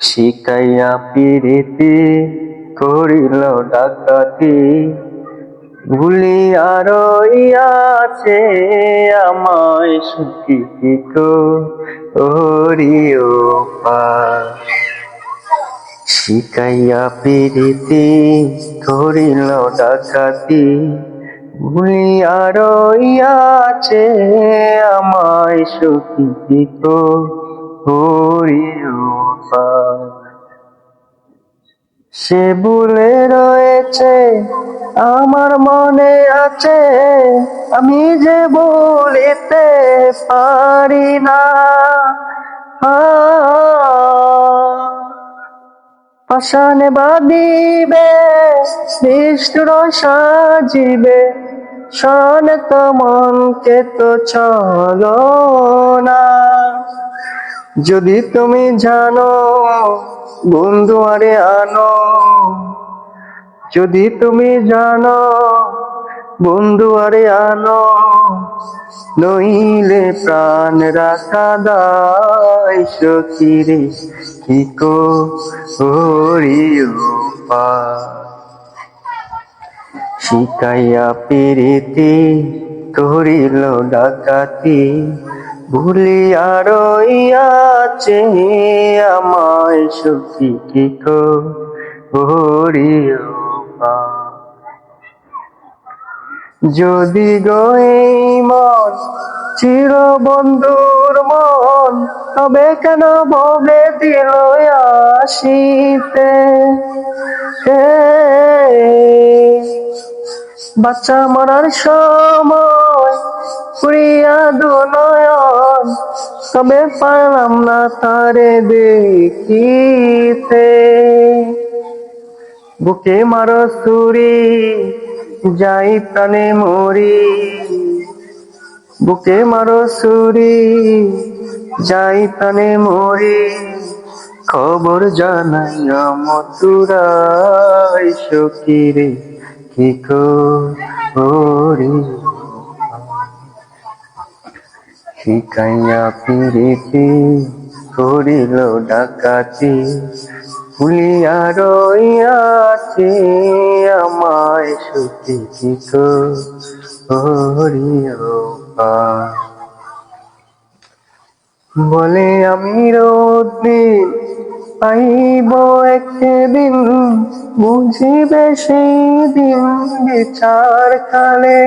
শিকাইয়া পিরিতি করিল ডাকাতি, ভুলিয়া রইয়াছে আমায় সুখী করিও পার। শিকাইয়া পিরিতি করিল ডাকাতি, ভুলিয়া রইয়াছে আমায় সুখী করিও পার। সে ভুলে রয়েছে আমার মনে আছে, আমি যে বলিতে পারি না। পাষাণে বাঁধিবে নিষ্ঠুর সাজিবে, শান্ত মনকে তো চলো না। যদি তুমি জানো বন্ধু আরে আনো, যদি তুমি জানো বন্ধু আরে আনো, নইলে প্রাণ রাখা দায় সখী রে কি করিও পার। শিকাইয়া পিরিতি করিল ডাকাতি, ভুলিয়া রইয়াছে আমায় সুখী কি করিও পার। যদি গো এই মন চির বন্ধুর মন, তবে কেন ভবে দিল আসিতে। বাচ্চা মরার সময় পুরিয়া দু নয়ন, তবে পারলাম না তারে দেখিতে। বুকে মারো ছুরি যাই প্রাণে মরি, বুকে মারো ছুরি যাই প্রাণে মরি, খবর জানাইয়া মথুরায় সখী রে কি করিও পার। শিকাইয়া পিরিতি করিল ডাকাতি, ভুলিয়া রইয়াছে আমায় সুখী কি করিও পার। বলে আমি রোদিন পাইব একদিন, বুঝিবে সেই দিন বিচার কালে।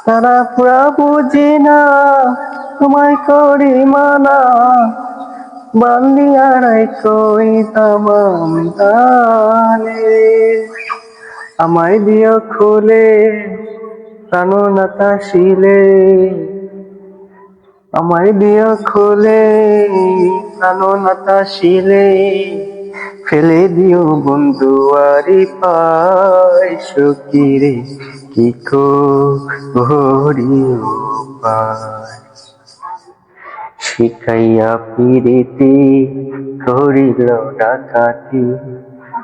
তারা পুরা বুঝি না তোমায় করি মানা, বান্দিয়া রাইখই তামাম তালে। আমায় দিও খুলে প্রাণনাতা শিলে, আমায় দিও খুলে প্রাণনাতা শিলে, ফেলে দিও বন্ধু আরি পায় সখী রে কি করিও পার। শিকাইয়া পিরিতি করিল ডাকাতি,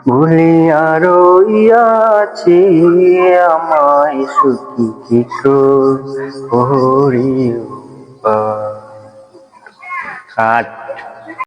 ভুলিয়া রইয়াছে আমায় সুখী কি করিও পার।